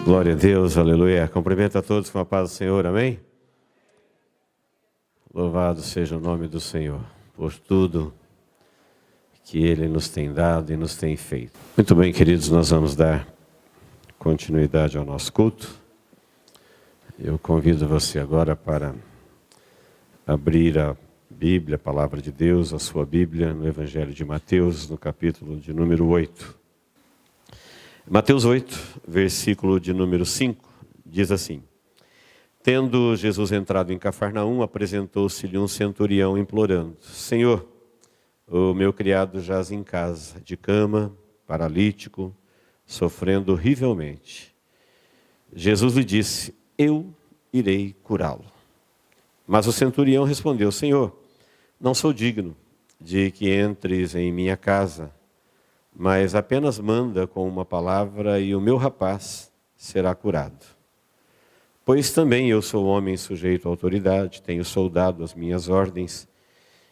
Glória a Deus, aleluia. Cumprimento a todos com a paz do Senhor, amém? Louvado seja o nome do Senhor, por tudo que Ele nos tem dado e nos tem feito. Muito bem, queridos, nós vamos dar continuidade ao nosso culto. Eu convido você agora para abrir a Bíblia, a Palavra de Deus, a sua Bíblia, no Evangelho de Mateus, no capítulo de número 8. Mateus 8, versículo de número 5, diz assim: Tendo Jesus entrado em Cafarnaum, apresentou-se-lhe um centurião implorando: Senhor, o meu criado jaz em casa, de cama, paralítico, sofrendo horrivelmente. Jesus lhe disse: Eu irei curá-lo. Mas o centurião respondeu: Senhor, não sou digno de que entres em minha casa, mas apenas manda com uma palavra e o meu rapaz será curado. Pois também eu sou homem sujeito à autoridade, tenho soldado as minhas ordens,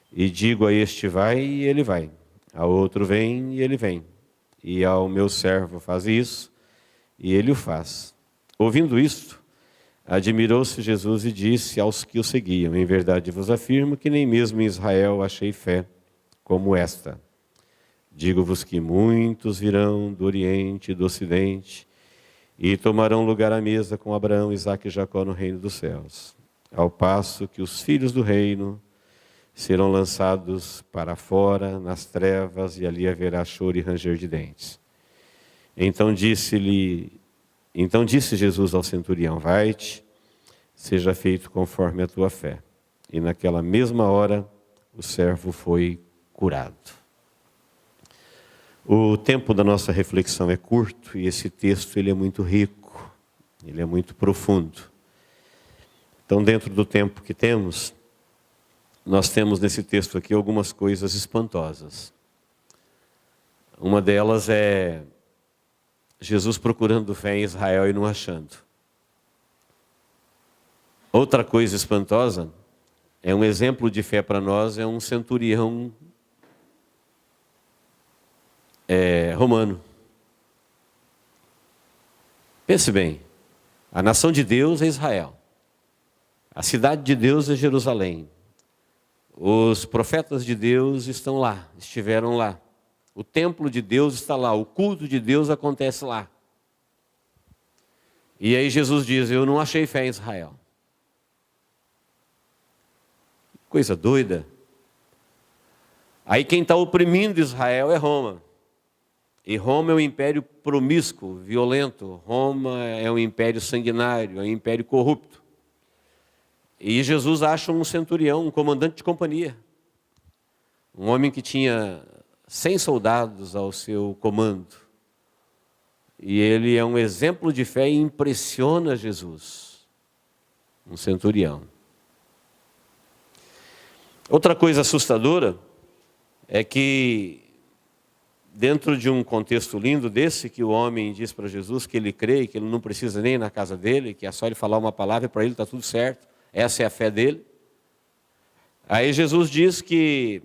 e digo a este vai e ele vai, a outro vem e ele vem, e ao meu servo faz isso e ele o faz. Ouvindo isto, admirou-se Jesus e disse aos que o seguiam: Em verdade vos afirmo que nem mesmo em Israel achei fé como esta. Digo-vos que muitos virão do Oriente e do Ocidente e tomarão lugar à mesa com Abraão, Isaque e Jacó no reino dos céus, ao passo que os filhos do reino serão lançados para fora nas trevas, e ali haverá choro e ranger de dentes. Então disse Jesus ao centurião: Vai-te, seja feito conforme a tua fé. E naquela mesma hora o servo foi curado. O tempo da nossa reflexão é curto e esse texto ele é muito rico, ele é muito profundo. Então, dentro do tempo que temos, nós temos nesse texto aqui algumas coisas espantosas. Uma delas é Jesus procurando fé em Israel e não achando. Outra coisa espantosa, é um exemplo de fé para nós, é um centurião romano. Pense bem, a nação de Deus é Israel, a cidade de Deus é Jerusalém, os profetas de Deus estão lá, estiveram lá, o templo de Deus está lá, o culto de Deus acontece lá. E aí Jesus diz: eu não achei fé em Israel. Coisa doida. Aí quem está oprimindo Israel é Roma. E Roma é um império promíscuo, violento. Roma é um império sanguinário, é um império corrupto. E Jesus acha um centurião, um comandante de companhia. Um homem que tinha 100 soldados ao seu comando. E ele é um exemplo de fé e impressiona Jesus. Um centurião. Outra coisa assustadora é que, dentro de um contexto lindo desse, que o homem diz para Jesus que ele crê, que ele não precisa nem ir na casa dele, que é só ele falar uma palavra e para ele está tudo certo, essa é a fé dele. Aí Jesus diz que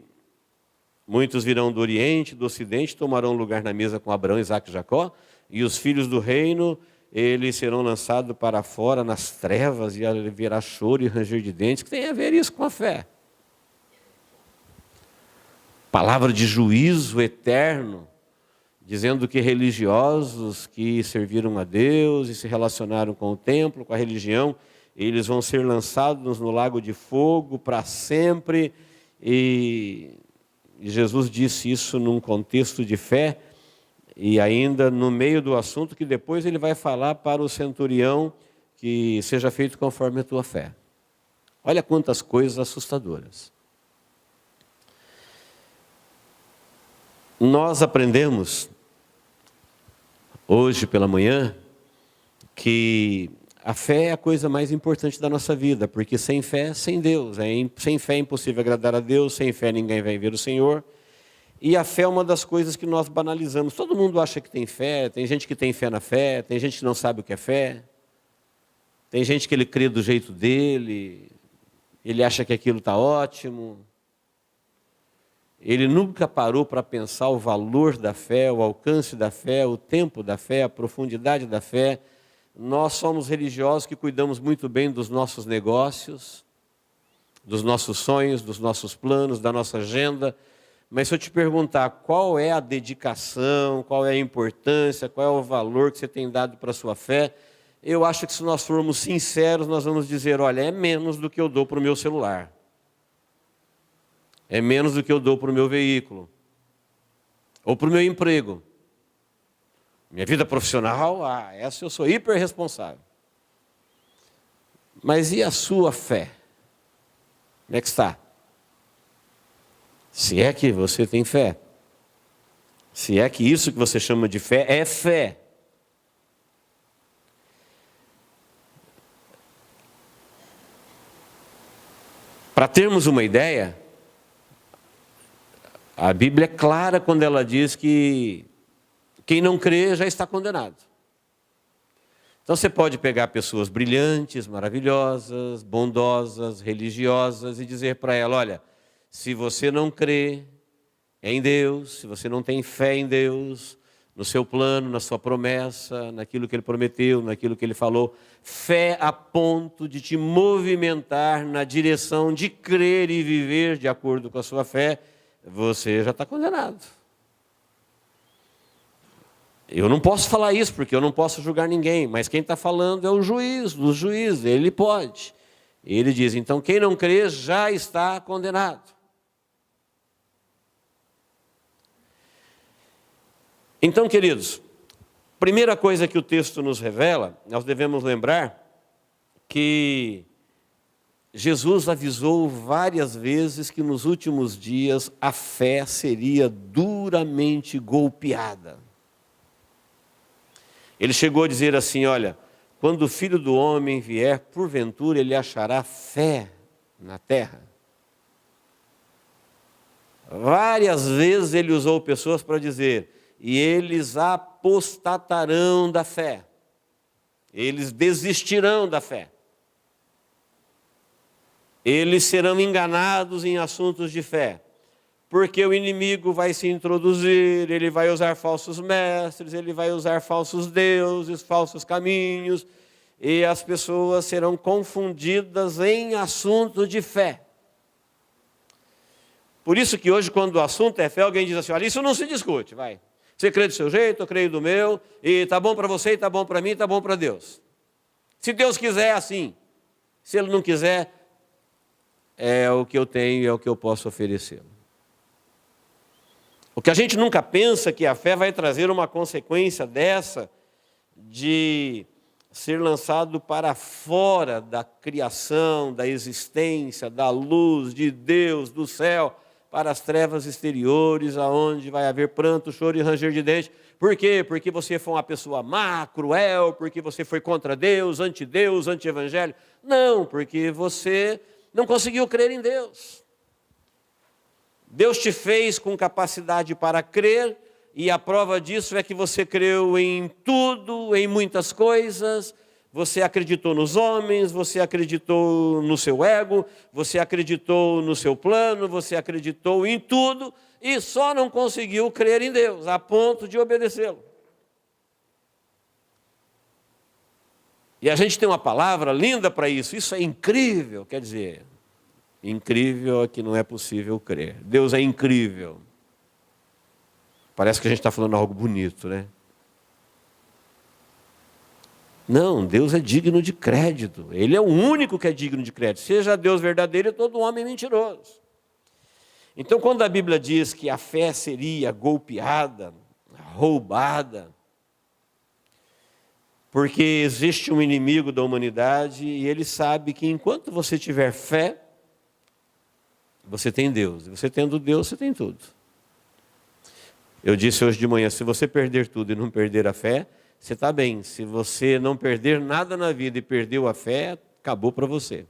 muitos virão do Oriente, do Ocidente, tomarão lugar na mesa com Abraão, Isaque e Jacó, e os filhos do reino, eles serão lançados para fora nas trevas, e haverá choro e ranger de dentes. Que tem a ver isso com a fé? Palavra de juízo eterno, dizendo que religiosos que serviram a Deus e se relacionaram com o templo, com a religião, eles vão ser lançados no lago de fogo para sempre. E Jesus disse isso num contexto de fé, e ainda no meio do assunto que depois ele vai falar para o centurião que seja feito conforme a tua fé. Olha quantas coisas assustadoras. Nós aprendemos hoje pela manhã que a fé é a coisa mais importante da nossa vida, porque sem fé, sem Deus. Sem fé é impossível agradar a Deus, sem fé ninguém vai ver o Senhor. E a fé é uma das coisas que nós banalizamos. Todo mundo acha que tem fé, tem gente que tem fé na fé, tem gente que não sabe o que é fé, tem gente que ele crê do jeito dele, ele acha que aquilo está ótimo. Ele nunca parou para pensar o valor da fé, o alcance da fé, o tempo da fé, a profundidade da fé. nós somos religiosos que cuidamos muito bem dos nossos negócios, dos nossos sonhos, dos nossos planos, da nossa agenda. Mas se eu te perguntar qual é a dedicação, qual é a importância, qual é o valor que você tem dado para a sua fé, eu acho que se nós formos sinceros, nós vamos dizer, olha, é menos do que eu dou para o meu celular. É menos do que eu dou para o meu veículo. Ou para o meu emprego. Minha vida profissional, essa eu sou hiper responsável. Mas e a sua fé? Como é que está? Se é que você tem fé. Se é que isso que você chama de fé é fé. Para termos uma ideia, a Bíblia é clara quando ela diz que quem não crê já está condenado. Então você pode pegar pessoas brilhantes, maravilhosas, bondosas, religiosas e dizer para ela, olha, se você não crê em Deus, se você não tem fé em Deus, no seu plano, na sua promessa, naquilo que Ele prometeu, naquilo que Ele falou, fé a ponto de te movimentar na direção de crer e viver de acordo com a sua fé, você já está condenado. Eu não posso falar isso, porque eu não posso julgar ninguém, mas quem está falando é o juiz, dos juízes, ele pode. Ele diz, então quem não crê já está condenado. Então, queridos, primeira coisa que o texto nos revela, nós devemos lembrar que Jesus avisou várias vezes que nos últimos dias a fé seria duramente golpeada. Ele chegou a dizer assim, olha, quando o Filho do Homem vier, porventura ele achará fé na terra. Várias vezes ele usou pessoas para dizer, e eles apostatarão da fé. Eles desistirão da fé. Eles serão enganados em assuntos de fé. Porque o inimigo vai se introduzir, ele vai usar falsos mestres, ele vai usar falsos deuses, falsos caminhos, e as pessoas serão confundidas em assunto de fé. Por isso que hoje, quando o assunto é fé, alguém diz assim, olha, isso não se discute, vai. Você crê do seu jeito, eu creio do meu, e está bom para você, está bom para mim, está bom para Deus. Se Deus quiser, é assim. Se Ele não quiser, é o que eu tenho, é o que eu posso oferecer. O que a gente nunca pensa que a fé vai trazer uma consequência dessa, de ser lançado para fora da criação, da existência, da luz de Deus, do céu, para as trevas exteriores, aonde vai haver pranto, choro e ranger de dentes. Por quê? Porque você foi uma pessoa má, cruel, porque você foi contra Deus, anti-evangelho. Não, porque você não conseguiu crer em Deus. Deus te fez com capacidade para crer, e a prova disso é que você creu em tudo, em muitas coisas. Você acreditou nos homens, você acreditou no seu ego, você acreditou no seu plano, você acreditou em tudo, e só não conseguiu crer em Deus, a ponto de obedecê-lo. E a gente tem uma palavra linda para isso, isso é incrível, quer dizer, incrível é que não é possível crer. Deus é incrível. Parece que a gente está falando algo bonito, né? Não, Deus é digno de crédito. Ele é o único que é digno de crédito. Seja Deus verdadeiro e todo homem mentiroso. Então, quando a Bíblia diz que a fé seria golpeada, roubada, porque existe um inimigo da humanidade e ele sabe que enquanto você tiver fé, você tem Deus. E você tendo Deus, você tem tudo. Eu disse hoje de manhã, se você perder tudo e não perder a fé, você está bem. Se você não perder nada na vida e perdeu a fé, acabou para você.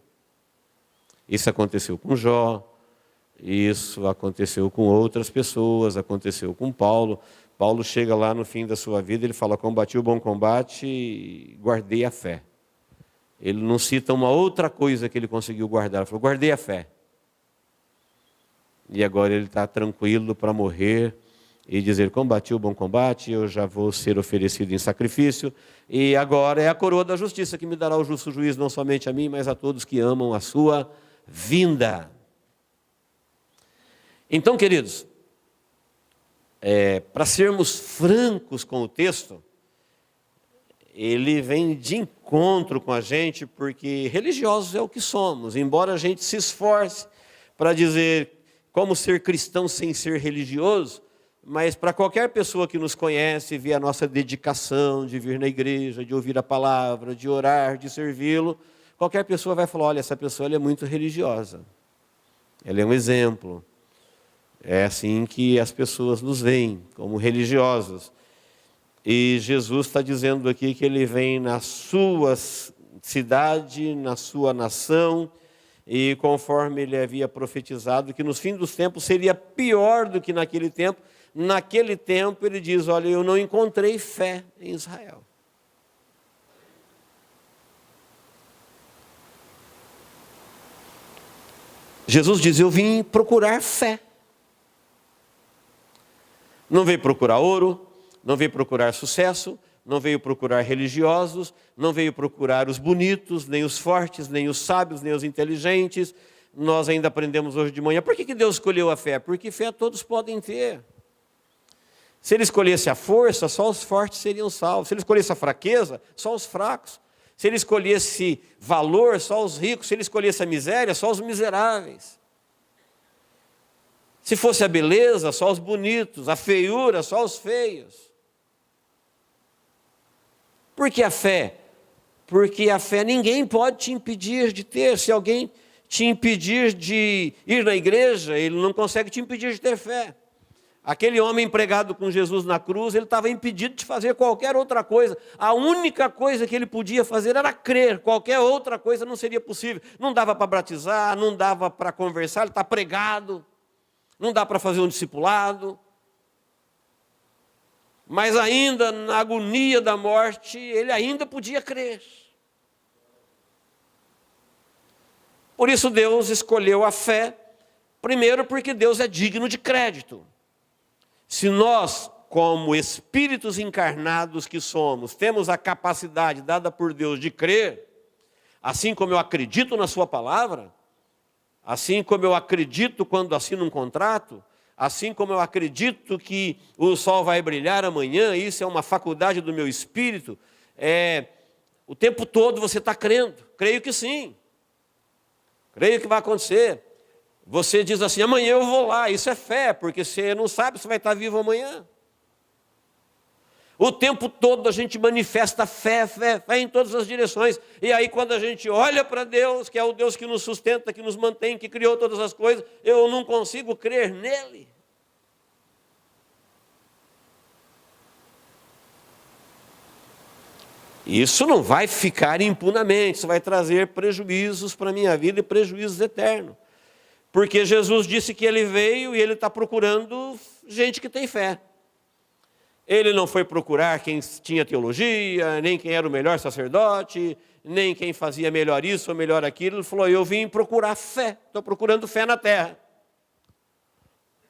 Isso aconteceu com Jó, isso aconteceu com outras pessoas, aconteceu com Paulo. Paulo chega lá no fim da sua vida, ele fala, combati o bom combate e guardei a fé. Ele não cita uma outra coisa que ele conseguiu guardar, ele falou, guardei a fé. E agora ele está tranquilo para morrer e dizer: combati o bom combate, eu já vou ser oferecido em sacrifício, e agora é a coroa da justiça que me dará o justo juízo, não somente a mim, mas a todos que amam a sua vinda. Então, queridos, para sermos francos com o texto, ele vem de encontro com a gente, porque religiosos é o que somos, embora a gente se esforce para dizer como ser cristão sem ser religioso, mas para qualquer pessoa que nos conhece, vê a nossa dedicação de vir na igreja, de ouvir a palavra, de orar, de servi-lo, qualquer pessoa vai falar: olha, essa pessoa ela é muito religiosa, ela é um exemplo. É assim que as pessoas nos veem, como religiosos. E Jesus está dizendo aqui que ele vem na sua cidade, na sua nação, e conforme ele havia profetizado, que nos fins dos tempos seria pior do que naquele tempo. Naquele tempo ele diz: olha, eu não encontrei fé em Israel. Jesus diz: eu vim procurar fé. Não veio procurar ouro, não veio procurar sucesso, não veio procurar religiosos, não veio procurar os bonitos, nem os fortes, nem os sábios, nem os inteligentes. Nós ainda aprendemos hoje de manhã. Por que Deus escolheu a fé? Porque fé todos podem ter. Se ele escolhesse a força, só os fortes seriam salvos. Se ele escolhesse a fraqueza, só os fracos. Se ele escolhesse valor, só os ricos. Se ele escolhesse a miséria, só os miseráveis. Se fosse a beleza, só os bonitos. A feiura, só os feios. Por que a fé? Porque a fé ninguém pode te impedir de ter. Se alguém te impedir de ir na igreja, ele não consegue te impedir de ter fé. Aquele homem empregado com Jesus na cruz, ele estava impedido de fazer qualquer outra coisa. A única coisa que ele podia fazer era crer. Qualquer outra coisa não seria possível. Não dava para batizar, não dava para conversar, ele está pregado. Não dá para fazer um discipulado. Mas ainda na agonia da morte, ele ainda podia crer. Por isso Deus escolheu a fé, primeiro porque Deus é digno de crédito. Se nós, como espíritos encarnados que somos, temos a capacidade dada por Deus de crer, assim como eu acredito na sua palavra, assim como eu acredito quando assino um contrato, assim como eu acredito que o sol vai brilhar amanhã, isso é uma faculdade do meu espírito, o tempo todo você está crendo. Creio que sim. Creio que vai acontecer. Você diz assim: amanhã eu vou lá. Isso é fé, porque você não sabe se vai estar vivo amanhã. O tempo todo a gente manifesta fé em todas as direções. E aí quando a gente olha para Deus, que é o Deus que nos sustenta, que nos mantém, que criou todas as coisas, eu não consigo crer nele. Isso não vai ficar impunemente, isso vai trazer prejuízos para a minha vida e prejuízos eternos. Porque Jesus disse que ele veio e ele está procurando gente que tem fé. Ele não foi procurar quem tinha teologia, nem quem era o melhor sacerdote, nem quem fazia melhor isso ou melhor aquilo. Ele falou: eu vim procurar fé, estou procurando fé na terra.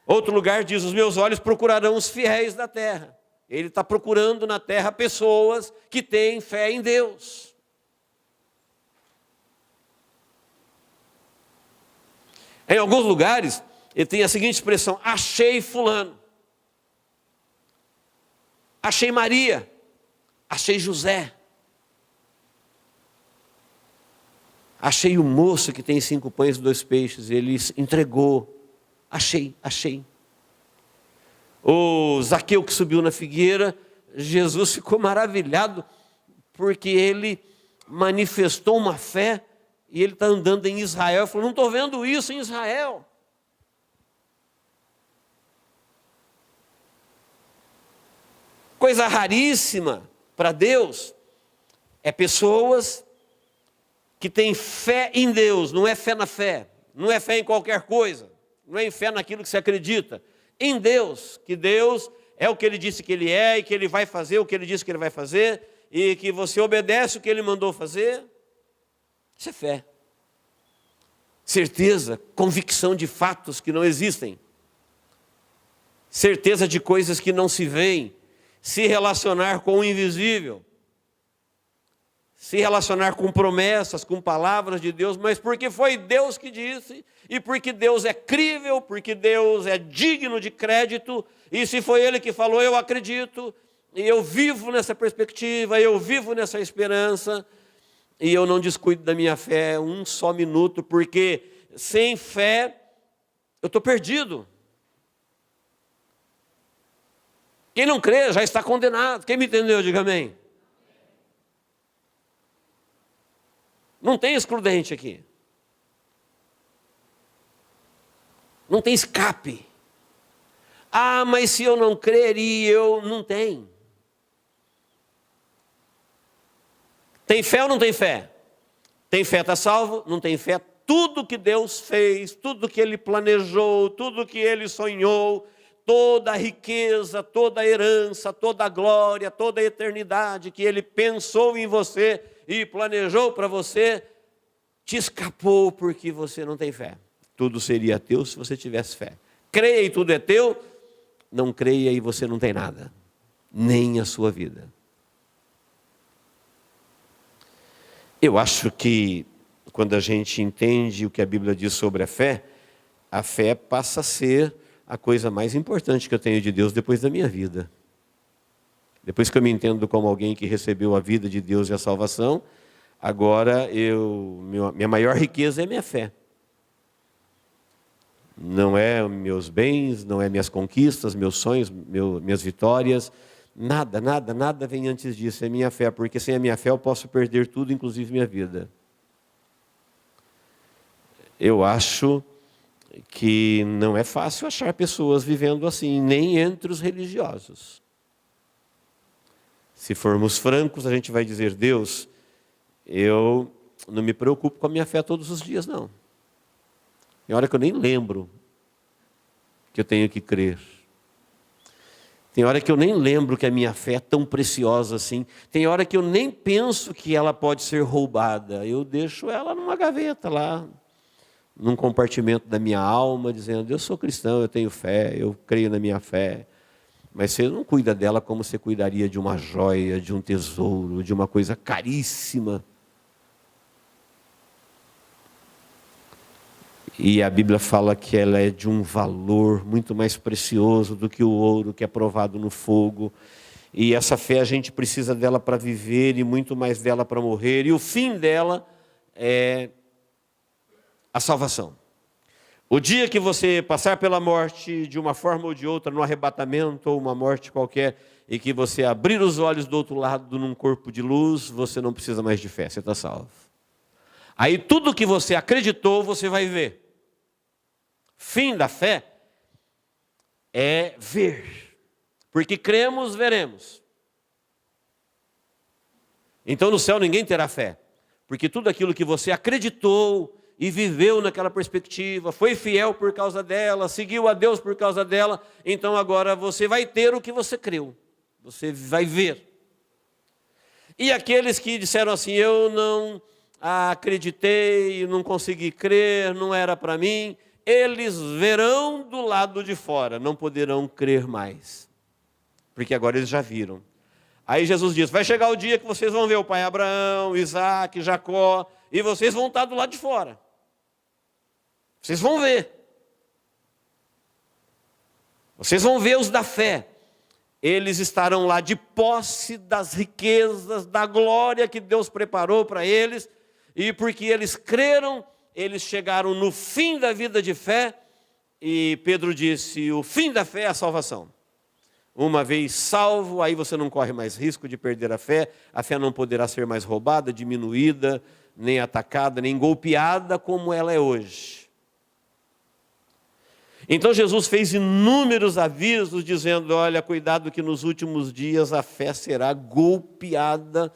Outro lugar diz: os meus olhos procurarão os fiéis da terra. Ele está procurando na terra pessoas que têm fé em Deus. Em alguns lugares, ele tem a seguinte expressão: achei fulano. Achei Maria, achei José, achei o moço que tem 5 pães e 2 peixes, ele entregou, achei. O Zaqueu que subiu na figueira, Jesus ficou maravilhado, porque ele manifestou uma fé, e ele está andando em Israel, ele falou: não estou vendo isso em Israel. Coisa raríssima para Deus é pessoas que têm fé em Deus, não é fé na fé, não é fé em qualquer coisa, não é fé naquilo que você acredita, em Deus, que Deus é o que Ele disse que Ele é e que Ele vai fazer o que Ele disse que Ele vai fazer e que você obedece o que Ele mandou fazer. Isso é fé. Certeza, convicção de fatos que não existem. certeza de coisas que não se veem, se relacionar com o invisível, se relacionar com promessas, com palavras de Deus, mas porque foi Deus que disse, e porque Deus é crível, porque Deus é digno de crédito, e se foi Ele que falou, eu acredito, e eu vivo nessa perspectiva, eu vivo nessa esperança, e eu não descuido da minha fé um só minuto, porque sem fé eu estou perdido. Quem não crê já está condenado. Quem me entendeu, diga amém. Não tem excludente aqui. Não tem escape. Ah, mas se eu não crer e eu... Não tem. Tem fé ou não tem fé? Tem fé, está salvo? Não tem fé? Tudo que Deus fez, tudo que Ele planejou, tudo que Ele sonhou, toda a riqueza, toda a herança, toda a glória, toda a eternidade que Ele pensou em você e planejou para você, te escapou porque você não tem fé. Tudo seria teu se você tivesse fé. Creia e tudo é teu, não creia e você não tem nada, nem a sua vida. Eu acho que quando a gente entende o que a Bíblia diz sobre a fé passa a ser a coisa mais importante que eu tenho de Deus depois da minha vida. Depois que eu me entendo como alguém que recebeu a vida de Deus e a salvação, agora minha maior riqueza é minha fé. Não é meus bens, não é minhas conquistas, meus sonhos, minhas vitórias, nada vem antes disso, é minha fé, porque sem a minha fé eu posso perder tudo, inclusive minha vida. Eu acho que não é fácil achar pessoas vivendo assim, nem entre os religiosos. Se formos francos, a gente vai dizer, Deus, eu não me preocupo com a minha fé todos os dias, não. Tem hora que eu nem lembro que eu tenho que crer. Tem hora que eu nem lembro que a minha fé é tão preciosa assim. Tem hora que eu nem penso que ela pode ser roubada. Eu deixo ela numa gaveta lá, num compartimento da minha alma, dizendo, eu sou cristão, eu tenho fé, eu creio na minha fé. Mas você não cuida dela como você cuidaria de uma joia, de um tesouro, de uma coisa caríssima. E a Bíblia fala que ela é de um valor muito mais precioso do que o ouro que é provado no fogo. E essa fé a gente precisa dela para viver e muito mais dela para morrer. E o fim dela é a salvação. O dia que você passar pela morte de uma forma ou de outra, no arrebatamento ou uma morte qualquer, e que você abrir os olhos do outro lado num corpo de luz, você não precisa mais de fé, você está salvo. Aí tudo que você acreditou, você vai ver. Fim da fé é ver. Porque cremos, veremos. Então no céu ninguém terá fé. Porque tudo aquilo que você acreditou e viveu naquela perspectiva, foi fiel por causa dela, seguiu a Deus por causa dela, então agora você vai ter o que você creu. Você vai ver. E aqueles que disseram assim, eu não acreditei, não consegui crer, não era para mim, eles verão do lado de fora, não poderão crer mais. Porque agora eles já viram. Aí Jesus diz, vai chegar o dia que vocês vão ver o pai Abraão, Isaac, Jacó, e vocês vão estar do lado de fora. Vocês vão ver. Vocês vão ver os da fé. Eles estarão lá de posse das riquezas, da glória que Deus preparou para eles. E porque eles creram, eles chegaram no fim da vida de fé. E Pedro disse, o fim da fé é a salvação. Uma vez salvo, aí você não corre mais risco de perder a fé não poderá ser mais roubada, diminuída, nem atacada, nem golpeada como ela é hoje. Então Jesus fez inúmeros avisos dizendo, olha, cuidado que nos últimos dias a fé será golpeada.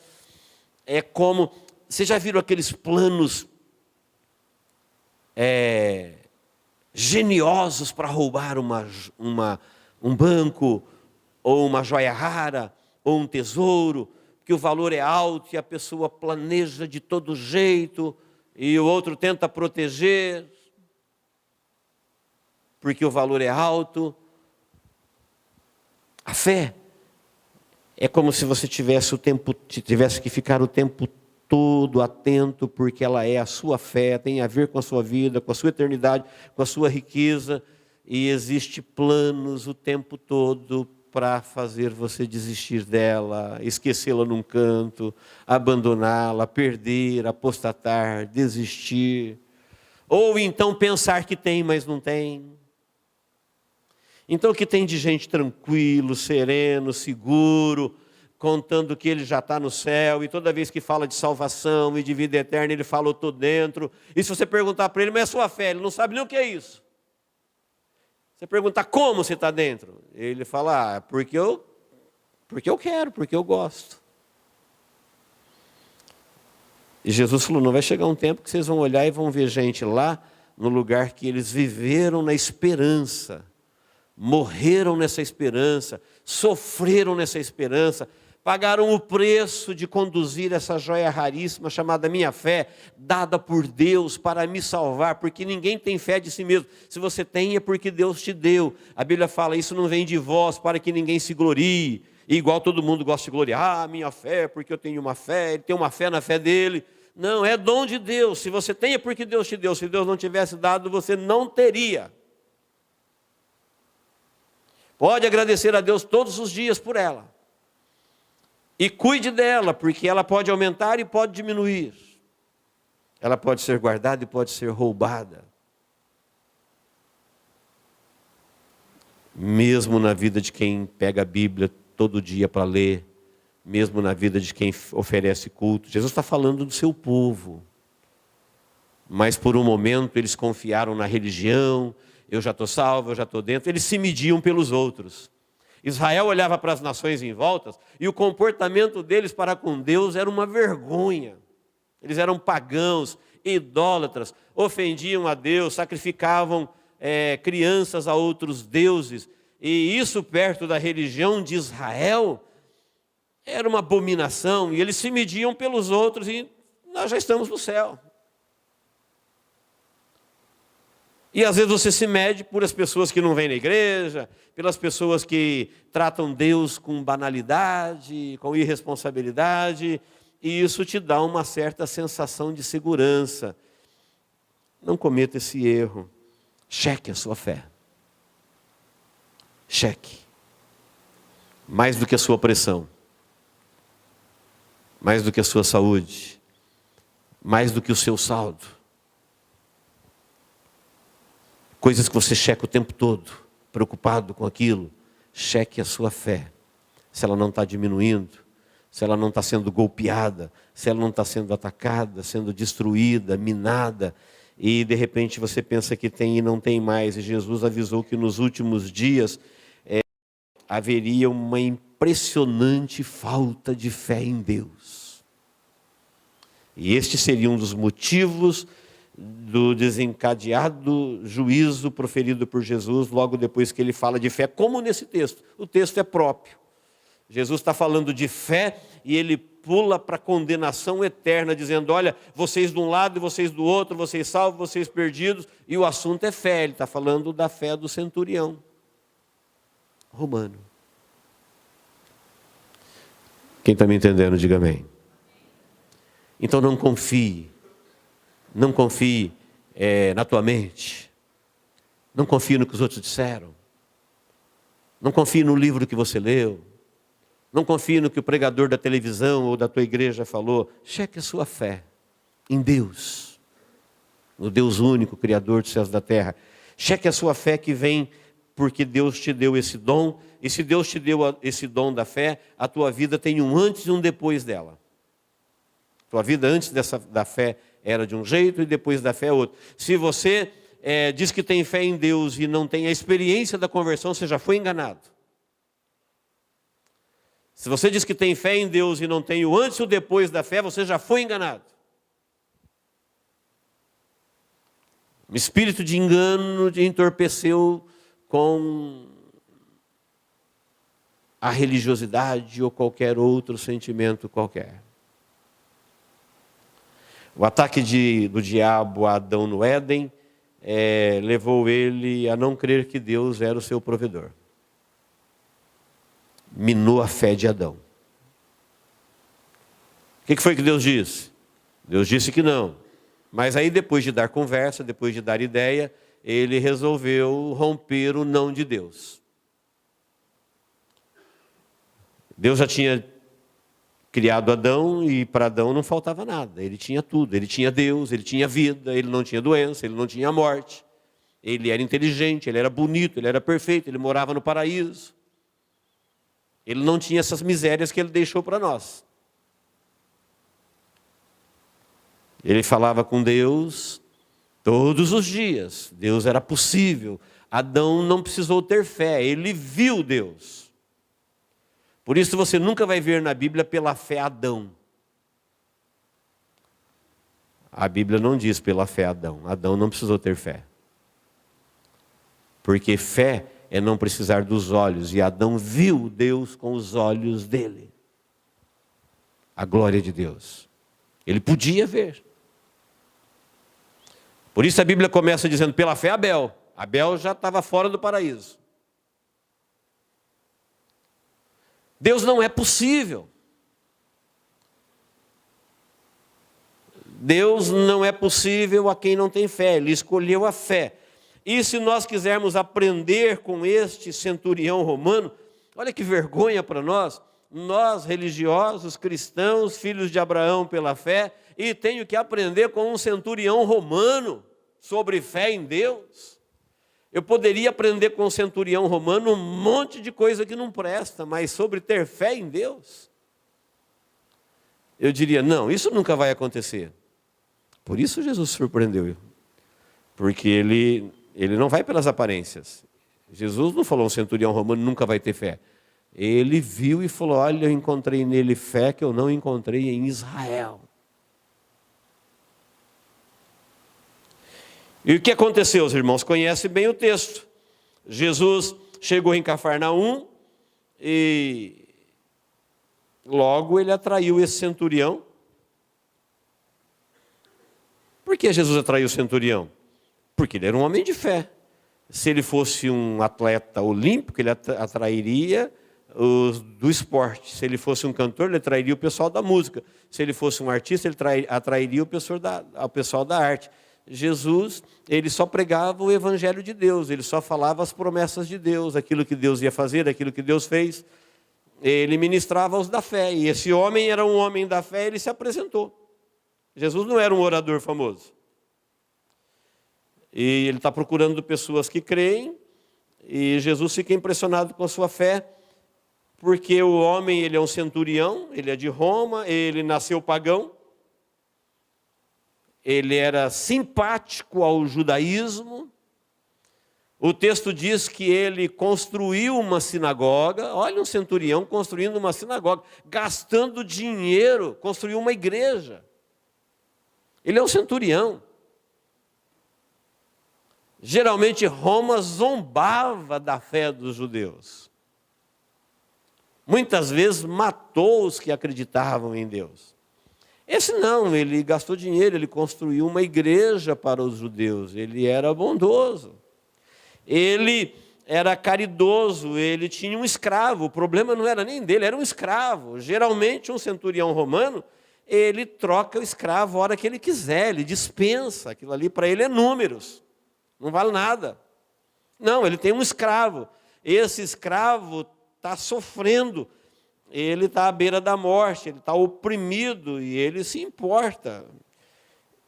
É como, vocês já viram aqueles planos geniosos para roubar um banco, ou uma joia rara, ou um tesouro, que o valor é alto e a pessoa planeja de todo jeito, e o outro tenta proteger, porque o valor é alto. fé é como se você tivesse que ficar o tempo todo atento, porque ela é a sua fé, tem a ver com a sua vida, com a sua eternidade, com a sua riqueza, e existe planos o tempo todo para fazer você desistir dela, esquecê-la num canto, abandoná-la, perder, apostatar, desistir, ou então pensar que tem, mas não tem. Então o que tem de gente tranquilo, sereno, seguro, contando que ele já está no céu, e toda vez que fala de salvação e de vida eterna, ele fala: eu estou dentro. E se você perguntar para ele: mas é sua fé? Ele não sabe nem o que é isso. Você perguntar: como você está dentro? Ele fala: porque eu quero, porque eu gosto. E Jesus falou: não vai chegar um tempo que vocês vão olhar e vão ver gente lá no lugar que eles viveram na esperança, morreram nessa esperança, sofreram nessa esperança, pagaram o preço de conduzir essa joia raríssima chamada minha fé, dada por Deus para me salvar, porque ninguém tem fé de si mesmo. Se você tem, é porque Deus te deu. A Bíblia fala: isso não vem de vós para que ninguém se glorie. E igual todo mundo gosta de gloriar: minha fé, porque eu tenho uma fé, ele tem uma fé na fé dele. Não, é dom de Deus. Se você tem, é porque Deus te deu. Se Deus não tivesse dado, você não teria. Pode agradecer a Deus todos os dias por ela. E cuide dela, porque ela pode aumentar e pode diminuir. Ela pode ser guardada e pode ser roubada. Mesmo na vida de quem pega a Bíblia todo dia para ler, mesmo na vida de quem oferece culto, Jesus está falando do seu povo. Mas por um momento eles confiaram na religião: eu já estou salvo, eu já estou dentro. Eles se mediam pelos outros. Israel olhava para as nações em volta e o comportamento deles para com Deus era uma vergonha. Eles eram pagãos, idólatras, ofendiam a Deus, sacrificavam crianças a outros deuses. E isso perto da religião de Israel era uma abominação. E eles se mediam pelos outros e nós já estamos no céu. E às vezes você se mede por as pessoas que não vêm na igreja, pelas pessoas que tratam Deus com banalidade, com irresponsabilidade, e isso te dá uma certa sensação de segurança. Não cometa esse erro. Cheque a sua fé. Cheque. Mais do que a sua pressão. Mais do que a sua saúde. Mais do que o seu saldo. Coisas que você checa o tempo todo, preocupado com aquilo. Cheque a sua fé. Se ela não está diminuindo, se ela não está sendo golpeada, se ela não está sendo atacada, sendo destruída, minada, e de repente você pensa que tem e não tem mais. E Jesus avisou que nos últimos dias haveria uma impressionante falta de fé em Deus. E este seria um dos motivos do desencadeado juízo proferido por Jesus logo depois que ele fala de fé, como nesse texto. O texto é próprio. Jesus está falando de fé e ele pula para a condenação eterna, dizendo: olha, vocês de um lado e vocês do outro, vocês salvos, vocês perdidos, e o assunto é fé. Ele está falando da fé do centurião romano. Quem está me entendendo, diga amém. Então não confie na tua mente, não confie no que os outros disseram, não confie no livro que você leu, não confie no que o pregador da televisão ou da tua igreja falou. Cheque a sua fé em Deus, no Deus único, Criador dos céus e da terra. Cheque a sua fé que vem porque Deus te deu esse dom, e se Deus te deu esse dom da fé, a tua vida tem um antes e um depois dela. Tua vida antes da fé era de um jeito e depois da fé é outro. Se você diz que tem fé em Deus e não tem a experiência da conversão, você já foi enganado. Se você diz que tem fé em Deus e não tem o antes e o depois da fé, você já foi enganado. O espírito de engano te entorpeceu com a religiosidade ou qualquer outro sentimento qualquer. O ataque do diabo a Adão no Éden levou ele a não crer que Deus era o seu provedor. minou a fé de Adão. O que foi que Deus disse? Deus disse que não. Mas aí, depois de dar conversa, depois de dar ideia, ele resolveu romper o não de Deus. Deus já tinha criado Adão e para Adão não faltava nada. Ele tinha tudo. Ele tinha Deus, ele tinha vida, ele não tinha doença, ele não tinha morte. Ele era inteligente, ele era bonito, ele era perfeito, ele morava no paraíso. Ele não tinha essas misérias que ele deixou para nós. Ele falava com Deus todos os dias. Deus era possível. Adão não precisou ter fé, ele viu Deus. Por isso você nunca vai ver na Bíblia pela fé Adão. A Bíblia não diz pela fé Adão. Adão não precisou ter fé. Porque fé é não precisar dos olhos. E Adão viu Deus com os olhos dele. A glória de Deus. Ele podia ver. Por isso a Bíblia começa dizendo, pela fé Abel. Abel já estava fora do paraíso. Deus não é possível. Deus não é possível a quem não tem fé. Ele escolheu a fé. E se nós quisermos aprender com este centurião romano, olha que vergonha para nós religiosos, cristãos, filhos de Abraão pela fé, e tenho que aprender com um centurião romano sobre fé em Deus. Eu poderia aprender com um centurião romano um monte de coisa que não presta, mas sobre ter fé em Deus, eu diria, não, isso nunca vai acontecer. Por isso Jesus surpreendeu, porque ele não vai pelas aparências. Jesus não falou, um centurião romano nunca vai ter fé. Ele viu e falou, olha, eu encontrei nele fé que eu não encontrei em Israel. E o que aconteceu, os irmãos conhecem bem o texto. Jesus chegou em Cafarnaum e logo ele atraiu esse centurião. Por que Jesus atraiu o centurião? Porque ele era um homem de fé. Se ele fosse um atleta olímpico, ele atrairia os do esporte. Se ele fosse um cantor, ele atrairia o pessoal da música. Se ele fosse um artista, ele atrairia o pessoal da arte. Jesus, ele só pregava o evangelho de Deus, ele só falava as promessas de Deus, aquilo que Deus ia fazer, aquilo que Deus fez. Ele ministrava os da fé, e esse homem era um homem da fé, ele se apresentou. Jesus não era um orador famoso. E ele está procurando pessoas que creem, e Jesus fica impressionado com a sua fé, porque o homem, ele é um centurião, ele é de Roma, ele nasceu pagão, ele era simpático ao judaísmo. O texto diz que ele construiu uma sinagoga. Olha, um centurião construindo uma sinagoga, gastando dinheiro, construiu uma igreja. Ele é um centurião. Geralmente Roma zombava da fé dos judeus. Muitas vezes matou os que acreditavam em Deus. Esse não, ele gastou dinheiro, ele construiu uma igreja para os judeus, ele era bondoso, ele era caridoso, ele tinha um escravo, o problema não era nem dele, era um escravo. Geralmente um centurião romano, ele troca o escravo a hora que ele quiser, ele dispensa, aquilo ali para ele é números, não vale nada. Não, ele tem um escravo, esse escravo está sofrendo, ele está à beira da morte, ele está oprimido e ele se importa.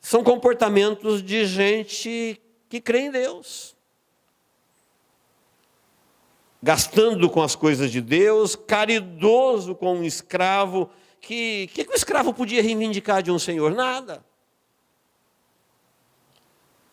São comportamentos de gente que crê em Deus. Gastando com as coisas de Deus, caridoso com um escravo. Que o escravo podia reivindicar de um senhor? Nada.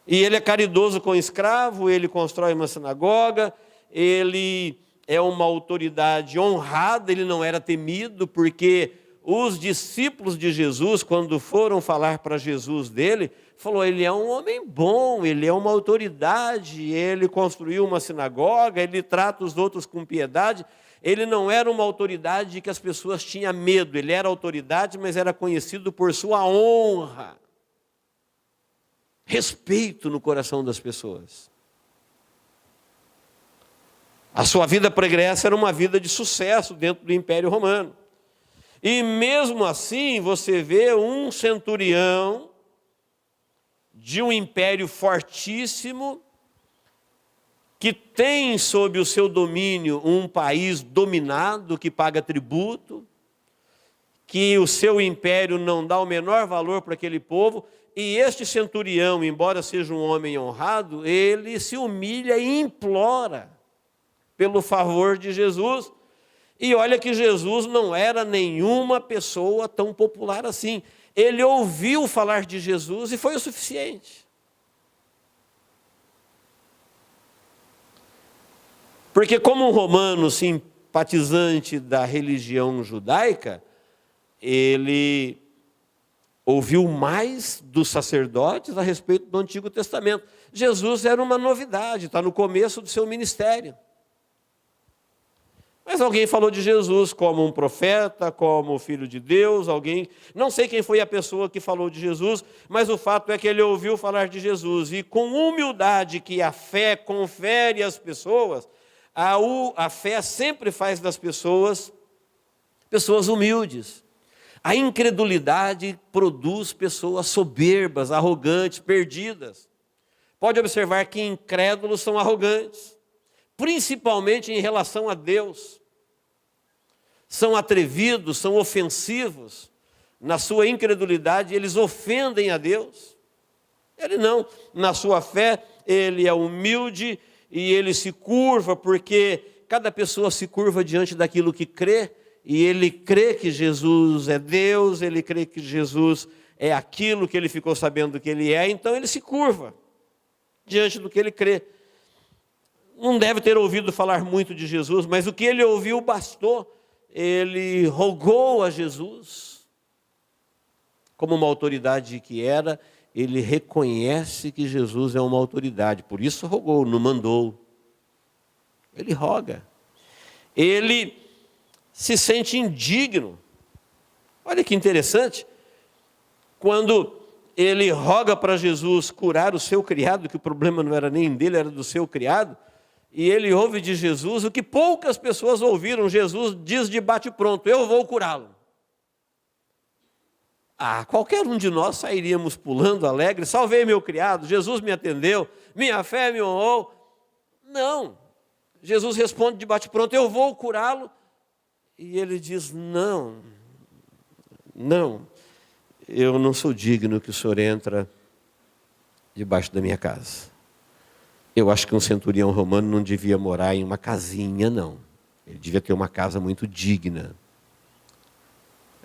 E ele é caridoso com o escravo, ele constrói uma sinagoga, ele é uma autoridade honrada, ele não era temido, porque os discípulos de Jesus, quando foram falar para Jesus dele, falou, ele é um homem bom, ele é uma autoridade, ele construiu uma sinagoga, ele trata os outros com piedade. Ele não era uma autoridade de que as pessoas tinham medo, ele era autoridade, mas era conhecido por sua honra, respeito no coração das pessoas. A sua vida pregressa era uma vida de sucesso dentro do Império Romano. E mesmo assim, você vê um centurião de um império fortíssimo, que tem sob o seu domínio um país dominado, que paga tributo, que o seu império não dá o menor valor para aquele povo, e este centurião, embora seja um homem honrado, ele se humilha e implora pelo favor de Jesus. E olha que Jesus não era nenhuma pessoa tão popular assim. Ele ouviu falar de Jesus e foi o suficiente. Porque como um romano simpatizante da religião judaica, ele ouviu mais dos sacerdotes a respeito do Antigo Testamento. Jesus era uma novidade, está no começo do seu ministério. Mas alguém falou de Jesus como um profeta, como filho de Deus, alguém... Não sei quem foi a pessoa que falou de Jesus, mas o fato é que ele ouviu falar de Jesus. E com humildade que a fé confere às pessoas, a fé sempre faz das pessoas humildes. A incredulidade produz pessoas soberbas, arrogantes, perdidas. Pode observar que incrédulos são arrogantes, principalmente em relação a Deus. São atrevidos, são ofensivos. Na sua incredulidade, eles ofendem a Deus. Ele não. Na sua fé, ele é humilde e ele se curva, porque cada pessoa se curva diante daquilo que crê, e ele crê que Jesus é Deus, ele crê que Jesus é aquilo que ele ficou sabendo que ele é, então ele se curva diante do que ele crê. Não deve ter ouvido falar muito de Jesus, mas o que ele ouviu bastou. Ele rogou a Jesus, como uma autoridade que era, ele reconhece que Jesus é uma autoridade, por isso rogou, não mandou. Ele roga. Ele se sente indigno. Olha que interessante, quando ele roga para Jesus curar o seu criado, que o problema não era nem dele, era do seu criado, e ele ouve de Jesus o que poucas pessoas ouviram. Jesus diz de bate-pronto: eu vou curá-lo. Qualquer um de nós sairíamos pulando alegre: salvei meu criado, Jesus me atendeu, minha fé me honrou. Não, Jesus responde de bate-pronto: eu vou curá-lo. E ele diz: não, eu não sou digno que o senhor entre debaixo da minha casa. Eu acho que um centurião romano não devia morar em uma casinha, não. Ele devia ter uma casa muito digna.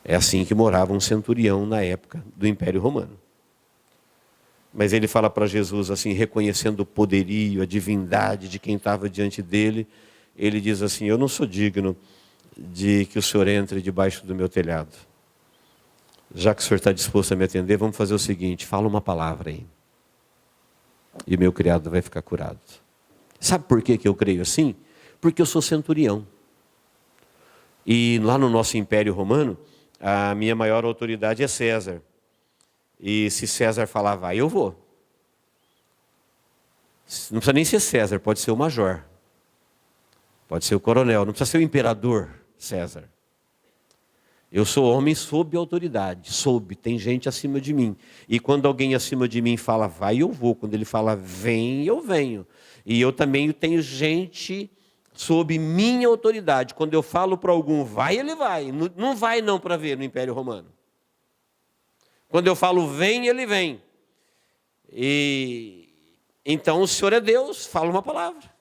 É assim que morava um centurião na época do Império Romano. Mas ele fala para Jesus assim, reconhecendo o poderio, a divindade de quem estava diante dele. Ele diz assim: eu não sou digno de que o senhor entre debaixo do meu telhado. Já que o senhor está disposto a me atender, vamos fazer o seguinte: fala uma palavra aí, e meu criado vai ficar curado. Sabe por que eu creio assim? Porque eu sou centurião. E lá no nosso Império Romano, a minha maior autoridade é César. E se César falar vai, eu vou. Não precisa nem ser César, pode ser o major. Pode ser o coronel, não precisa ser o imperador César. Eu sou homem sob autoridade, tem gente acima de mim. E quando alguém acima de mim fala vai, eu vou. Quando ele fala vem, eu venho. E eu também tenho gente sob minha autoridade. Quando eu falo para algum vai, ele vai. Não vai não para ver no Império Romano. Quando eu falo vem, ele vem. E então o Senhor é Deus, fala uma palavra.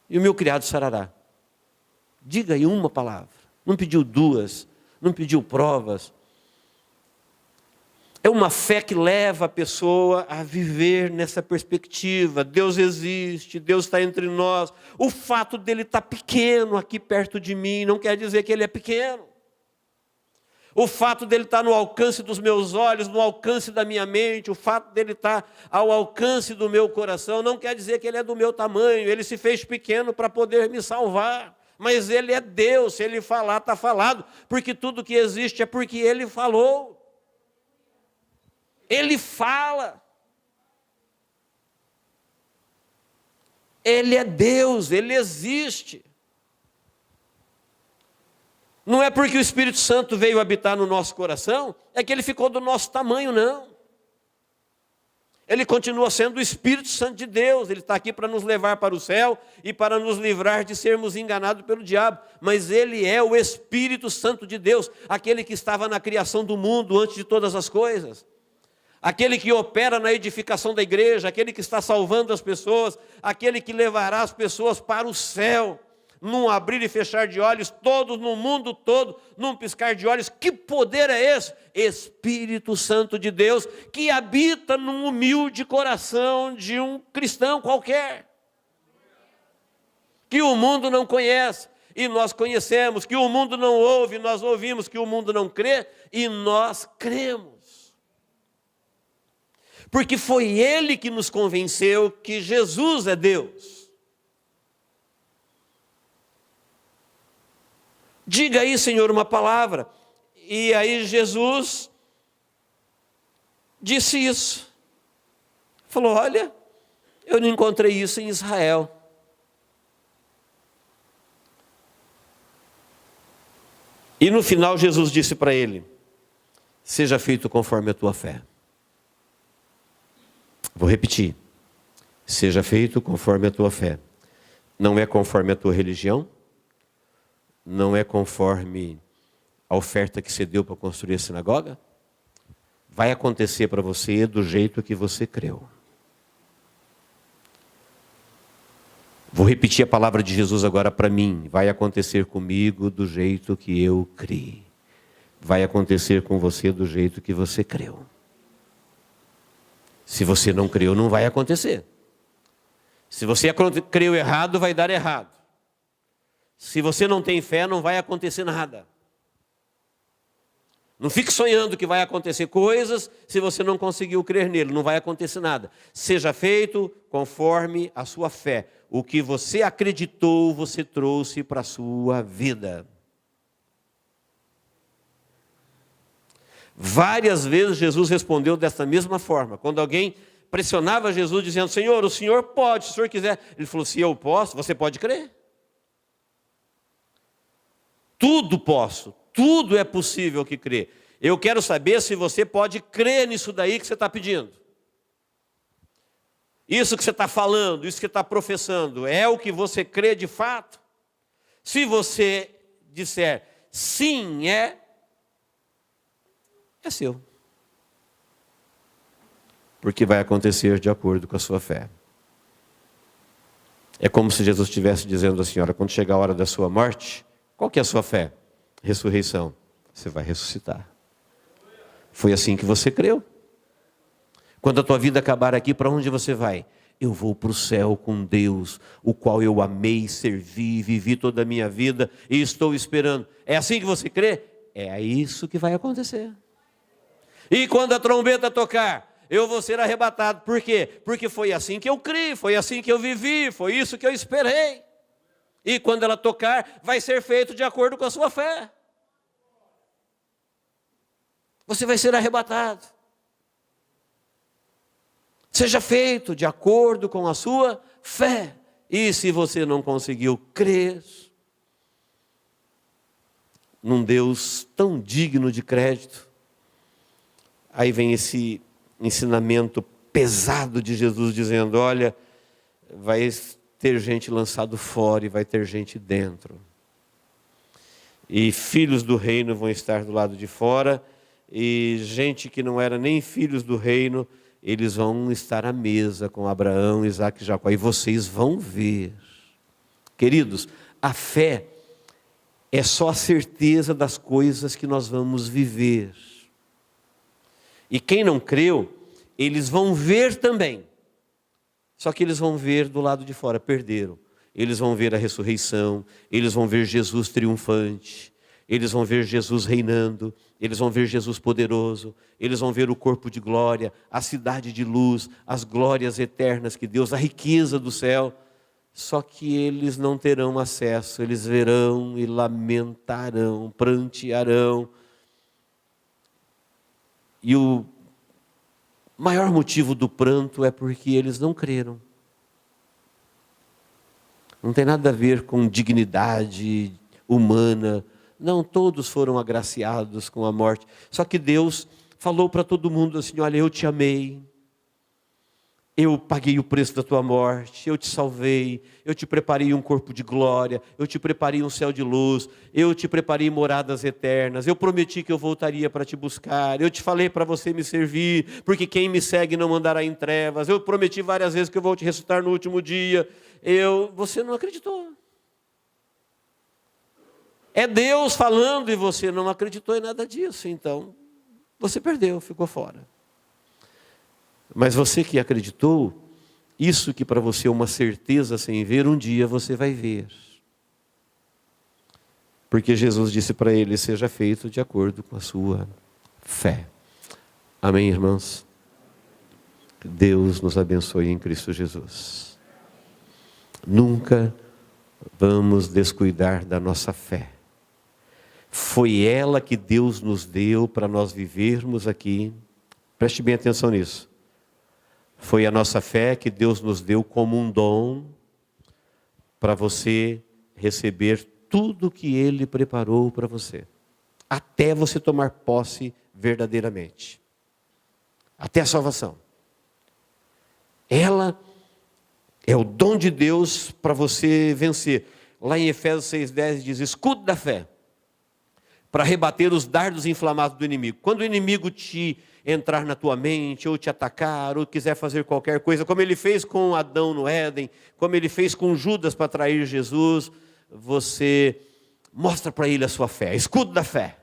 E o meu criado sarará. Diga aí uma palavra. Não pediu duas, não pediu provas. É uma fé que leva a pessoa a viver nessa perspectiva. Deus existe, Deus está entre nós. O fato dele estar pequeno aqui perto de mim não quer dizer que ele é pequeno. O fato dele estar no alcance dos meus olhos, no alcance da minha mente, o fato dele estar ao alcance do meu coração, não quer dizer que ele é do meu tamanho. Ele se fez pequeno para poder me salvar. Mas ele é Deus, se ele falar, está falado. Porque tudo que existe é porque ele falou. Ele fala. Ele é Deus, Ele existe. Não é porque o Espírito Santo veio habitar no nosso coração, é que Ele ficou do nosso tamanho, não. Ele continua sendo o Espírito Santo de Deus. Ele está aqui para nos levar para o céu e para nos livrar de sermos enganados pelo diabo. Mas Ele é o Espírito Santo de Deus, aquele que estava na criação do mundo antes de todas as coisas. Aquele que opera na edificação da igreja, aquele que está salvando as pessoas, aquele que levará as pessoas para o céu, num abrir e fechar de olhos, todos no mundo todo, num piscar de olhos. Que poder é esse? Espírito Santo de Deus, que habita num humilde coração de um cristão qualquer, que o mundo não conhece, e nós conhecemos, que o mundo não ouve, nós ouvimos, que o mundo não crê, e nós cremos. Porque foi Ele que nos convenceu que Jesus é Deus. Diga aí, Senhor, uma palavra. E aí Jesus disse isso. Falou, olha, eu não encontrei isso em Israel. E no final Jesus disse para ele, seja feito conforme a tua fé. Vou repetir. Seja feito conforme a tua fé. Não é conforme a tua religião. Não é conforme a oferta que você deu para construir a sinagoga. Vai acontecer para você do jeito que você creu. Vou repetir a palavra de Jesus agora para mim. Vai acontecer comigo do jeito que eu criei. Vai acontecer com você do jeito que você creu. Se você não creu, não vai acontecer. Se você creu errado, vai dar errado. Se você não tem fé, não vai acontecer nada. Não fique sonhando que vai acontecer coisas se você não conseguiu crer nele. Não vai acontecer nada. Seja feito conforme a sua fé. O que você acreditou, você trouxe para a sua vida. Várias vezes Jesus respondeu dessa mesma forma. Quando alguém pressionava Jesus dizendo, Senhor, o Senhor pode, se o Senhor quiser. Ele falou, se eu posso, você pode crer. Tudo posso, tudo é possível que crê. Eu quero saber se você pode crer nisso daí que você está pedindo. Isso que você está falando, isso que você está professando, é o que você crê de fato? Se você disser sim, é seu. Porque vai acontecer de acordo com a sua fé. É como se Jesus estivesse dizendo à senhora, quando chegar a hora da sua morte, qual que é a sua fé? Ressurreição. Você vai ressuscitar. Foi assim que você creu. Quando a tua vida acabar aqui, para onde você vai? Eu vou para o céu com Deus, o qual eu amei, servi, vivi toda a minha vida e estou esperando. É assim que você crê? É isso que vai acontecer. E quando a trombeta tocar, eu vou ser arrebatado. Por quê? Porque foi assim que eu criei, foi assim que eu vivi, foi isso que eu esperei. E quando ela tocar, vai ser feito de acordo com a sua fé. Você vai ser arrebatado. Seja feito de acordo com a sua fé. E se você não conseguiu crer num Deus tão digno de crédito, aí vem esse ensinamento pesado de Jesus dizendo, olha, vai ter gente lançado fora e vai ter gente dentro. E filhos do reino vão estar do lado de fora, e gente que não era nem filhos do reino, eles vão estar à mesa com Abraão, Isaque e Jacó, e vocês vão ver. Queridos, a fé é só a certeza das coisas que nós vamos viver. E quem não creu, eles vão ver também. Só que eles vão ver do lado de fora, perderam. Eles vão ver a ressurreição, eles vão ver Jesus triunfante, eles vão ver Jesus reinando, eles vão ver Jesus poderoso, eles vão ver o corpo de glória, a cidade de luz, as glórias eternas que Deus, a riqueza do céu. Só que eles não terão acesso, eles verão e lamentarão, prantearão. E o maior motivo do pranto é porque eles não creram. Não tem nada a ver com dignidade humana. Não, todos foram agraciados com a morte. Só que Deus falou para todo mundo assim: olha, eu te amei. Eu paguei o preço da tua morte, eu te salvei, eu te preparei um corpo de glória, eu te preparei um céu de luz, eu te preparei moradas eternas, eu prometi que eu voltaria para te buscar, eu te falei para você me servir, porque quem me segue não andará em trevas, eu prometi várias vezes que eu vou te ressuscitar no último dia, você não acreditou. É Deus falando e você não acreditou em nada disso, então você perdeu, ficou fora. Mas você que acreditou, isso que para você é uma certeza sem ver, um dia você vai ver. Porque Jesus disse para ele: seja feito de acordo com a sua fé. Amém, irmãos? Deus nos abençoe em Cristo Jesus. Nunca vamos descuidar da nossa fé. Foi ela que Deus nos deu para nós vivermos aqui. Preste bem atenção nisso. Foi a nossa fé que Deus nos deu como um dom para você receber tudo que Ele preparou para você. Até você tomar posse verdadeiramente. Até a salvação. Ela é o dom de Deus para você vencer. Lá em Efésios 6,10 diz: escudo da fé, para rebater os dardos inflamados do inimigo. Quando o inimigo te entrar na tua mente, ou te atacar, ou quiser fazer qualquer coisa, como ele fez com Adão no Éden, como ele fez com Judas para trair Jesus, você mostra para ele a sua fé, escudo da fé.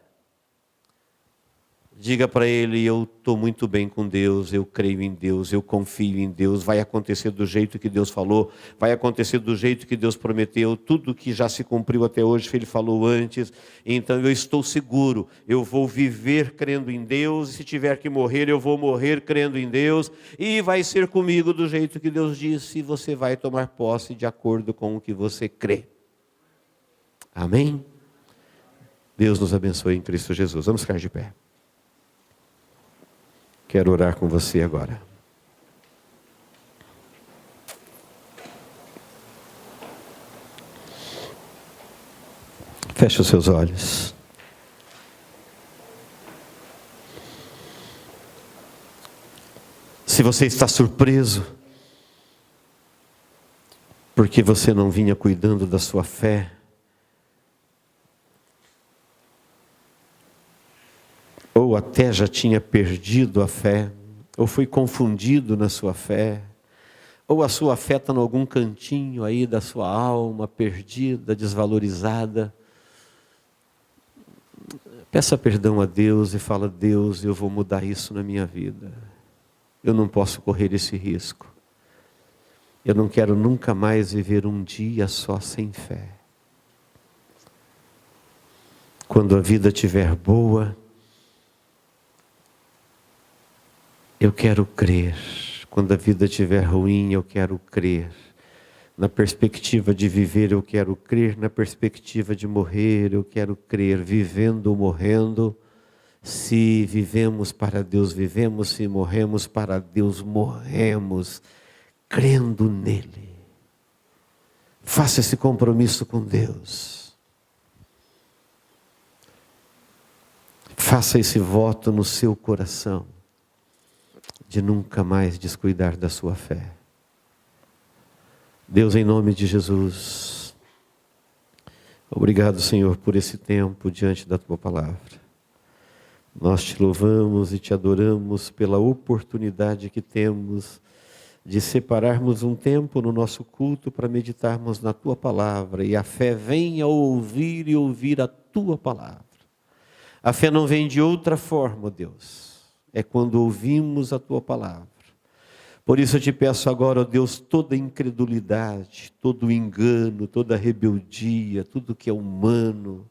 Diga para ele: eu estou muito bem com Deus, eu creio em Deus, eu confio em Deus, vai acontecer do jeito que Deus falou, vai acontecer do jeito que Deus prometeu, tudo que já se cumpriu até hoje, Ele falou antes, então eu estou seguro, eu vou viver crendo em Deus, e se tiver que morrer, eu vou morrer crendo em Deus, e vai ser comigo do jeito que Deus disse, e você vai tomar posse de acordo com o que você crê. Amém? Deus nos abençoe em Cristo Jesus. Vamos ficar de pé. Quero orar com você agora. Feche os seus olhos. Se você está surpreso, porque você não vinha cuidando da sua fé, ou até já tinha perdido a fé, ou foi confundido na sua fé, ou a sua fé está em algum cantinho aí da sua alma, perdida, desvalorizada. Peça perdão a Deus e fala: Deus, eu vou mudar isso na minha vida. Eu não posso correr esse risco. Eu não quero nunca mais viver um dia só sem fé. Quando a vida estiver boa, eu quero crer. Quando a vida estiver ruim, eu quero crer. Na perspectiva de viver, eu quero crer. Na perspectiva de morrer, eu quero crer. Vivendo ou morrendo, se vivemos para Deus, vivemos. Se morremos para Deus, morremos. Crendo nele. Faça esse compromisso com Deus. Faça esse voto no seu coração, de nunca mais descuidar da sua fé. Deus, em nome de Jesus, obrigado, Senhor, por esse tempo diante da Tua Palavra. Nós te louvamos e te adoramos pela oportunidade que temos de separarmos um tempo no nosso culto para meditarmos na Tua Palavra. E a fé vem ao ouvir e ouvir a Tua Palavra. A fé não vem de outra forma, Deus. É quando ouvimos a Tua Palavra. Por isso eu te peço agora, ó Deus, toda incredulidade, todo engano, toda rebeldia, tudo que é humano,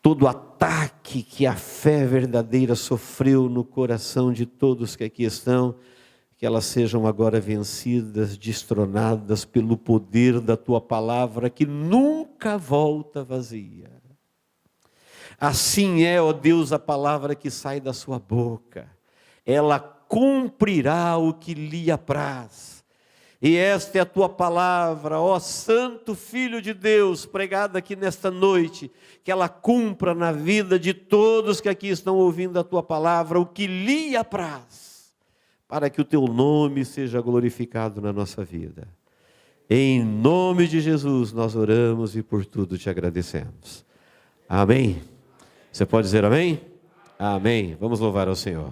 todo ataque que a fé verdadeira sofreu no coração de todos que aqui estão, que elas sejam agora vencidas, destronadas pelo poder da Tua Palavra, que nunca volta vazia. Assim é, ó Deus, a palavra que sai da sua boca. Ela cumprirá o que lhe apraz. E esta é a tua palavra, ó Santo Filho de Deus, pregada aqui nesta noite, que ela cumpra na vida de todos que aqui estão ouvindo a tua palavra, o que lhe apraz, para que o teu nome seja glorificado na nossa vida. Em nome de Jesus nós oramos e por tudo te agradecemos. Amém. Você pode dizer amém? Amém. Vamos louvar ao Senhor.